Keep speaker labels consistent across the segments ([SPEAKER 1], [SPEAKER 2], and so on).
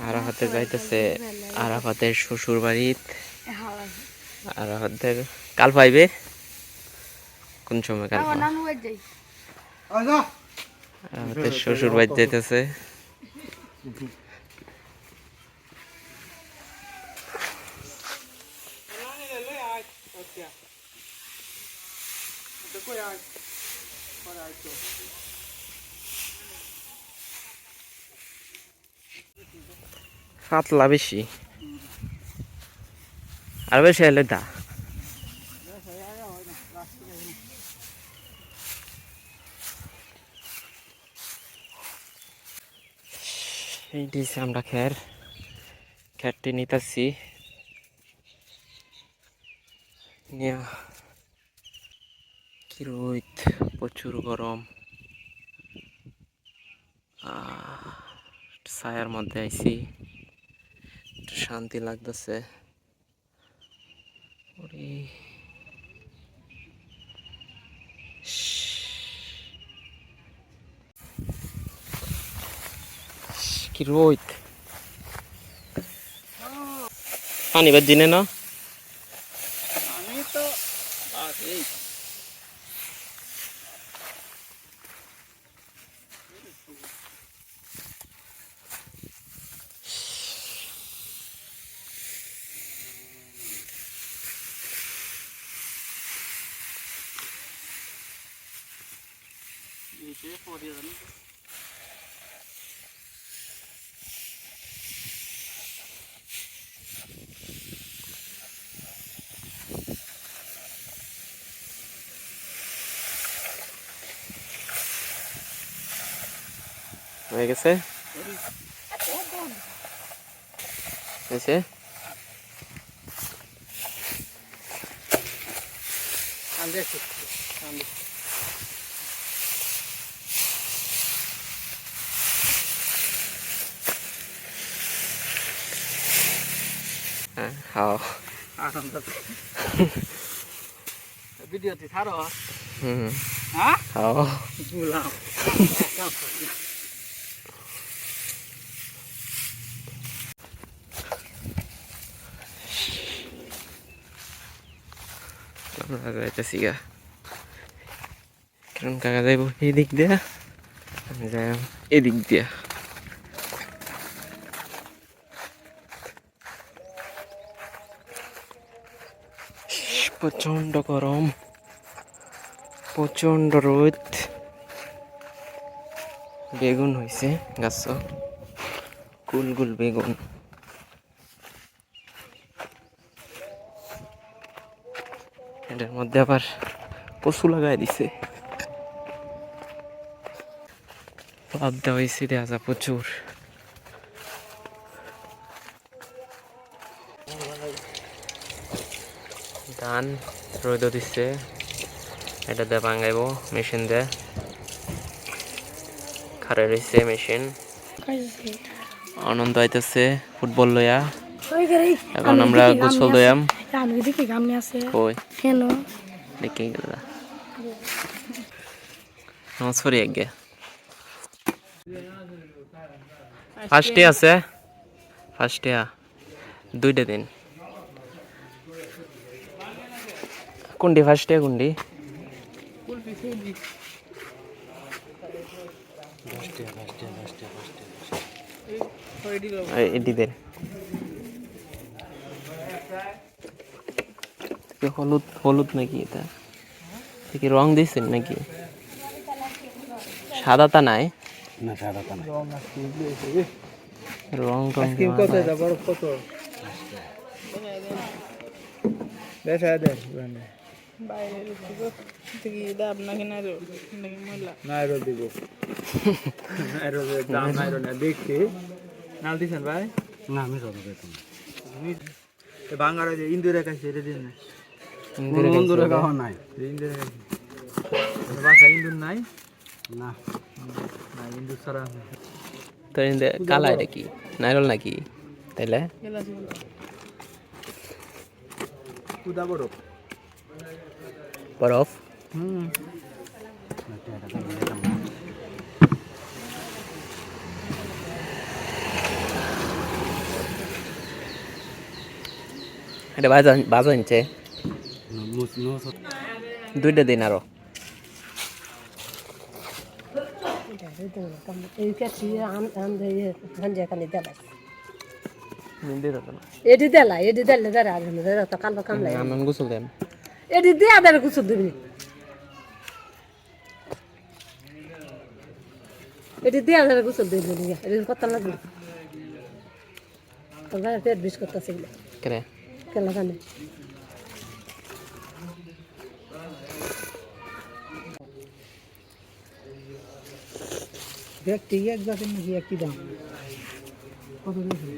[SPEAKER 1] আরাফাতে যাইতেছে আরাফাতের শ্বশুর বাড়িত। আরাফাতের কাল পাইবে কোন সময়? কাল আরাফাতের শ্বশুর বাড়ি যাইতেছে। পাতলা বেশি আর বেশি হলে দা এই দিয়েছে। আমরা খেরটি নিতেছি কি রোদ, প্রচুর গরম। ছায়ার মধ্যে আইছি, শান্তি লাগতেছে। কি রোদ, পানি বাদ দিনে না
[SPEAKER 2] আমি তো এই
[SPEAKER 1] হয়ে গেছে। হয়েছে খাও
[SPEAKER 2] ভিডিওতে ছাড়ো।
[SPEAKER 1] হুম
[SPEAKER 2] হ্যাঁ
[SPEAKER 1] খাও।
[SPEAKER 2] বুলাও
[SPEAKER 1] আমরা যাইতেছি গা। কারণ কাকা যাইব এই দিক দিয়া, আমি যাই এদিক দিয়া। প্রচন্ড গরম, প্রচন্ড রোদ। বেগুন হয়েছে গাছ, গুল বেগুন। এটার মধ্যে আবার পশু লাগাই দিছে। লাভ দেওয়া হয়েছে দেখা প্রচুর। ধান রোদ দিচ্ছে, এটা দিয়ে ভাঙাইব মেশিন দিয়ে। খারে রয়েছে মেশিন। আনন্দ আইতেছে ফুটবল লইয়া। এখন আমরা গোসল দয়াম। কই দেখে গেল নমস্কার। আগে ফার্স্টে আছে, ফার্স্টে দুইটা দিন। কোনটি ফার্স্টে কোনটি? এটি দেন। হলুদ হলুদ নাকি এটা? কি রং দিয়েছেন নাকি? সাদাটা নাই
[SPEAKER 2] না, সাদাটা নাই।
[SPEAKER 1] রং টং
[SPEAKER 2] কত যাবার কত দেখা দেন বাইরে থেকে দাম নাকি নাইরো নাকি ময়লা নাইরো দিব। নাইরো দাম নাইরো না দেখছি। নাল দিছেন ভাই? না, আমি সব বেতন বাঙালি যে ইন্দুরে কাছে এটা দিন না। ইন্দুরে গাওয়া নাই, ইন্দুরে বাসা ইন্দুর নাই না, না ইন্দুর ছাড়া।
[SPEAKER 1] তো কালা এটা কি নাইরল নাকি? তাইলে
[SPEAKER 2] কুদা বরফ
[SPEAKER 1] বরফ। এটা বাজা নিচ্ছে দুইটা দিন আরো
[SPEAKER 3] এটি দেলা এটি দিলে দাঁড়া তো কালো কামলাই
[SPEAKER 1] আনন্দ গোসল দেন
[SPEAKER 3] এটি দিয়ে আদার কুচুর দিবি এটি দিয়ে আদার কুচুর দিবি এটি কত লাগবে তোর ভাই পেট বিষ করতেছে
[SPEAKER 1] কেন
[SPEAKER 3] কেন জানে
[SPEAKER 2] ব্যক্তি এক জাতের নাকি একই দাম কত বেশি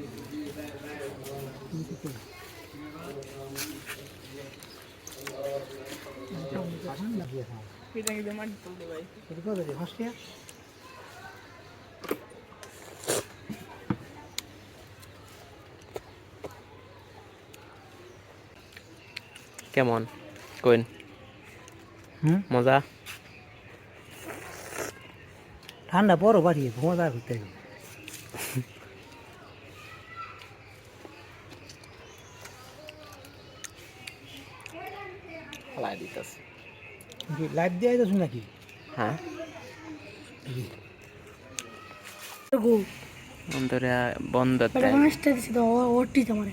[SPEAKER 1] কেমন কইন মজা
[SPEAKER 2] ঠান্ডা বড় বাড়িয়ে মজা করতে
[SPEAKER 1] ফালাই দিতেছে
[SPEAKER 2] লাইভ দিয়ে যাচ্ছ নাকি
[SPEAKER 1] হ্যাঁ অন্তরে বন্ধ
[SPEAKER 3] মাছটা দিছি তো ওটি তোমার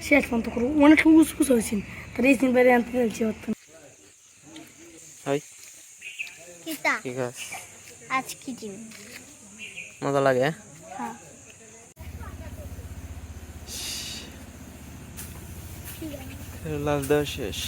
[SPEAKER 3] শেষ পর্যন্ত করবো অনেক উসকুস হয়েছিল তার এই দিন বাইরে আনতে চাইছি
[SPEAKER 1] হয়
[SPEAKER 4] কিতা
[SPEAKER 1] ঠিক আছে
[SPEAKER 4] আজ কি দিন
[SPEAKER 1] মজা লাগে
[SPEAKER 4] হ্যাঁ
[SPEAKER 1] লাস্ট দেওয়া শেষ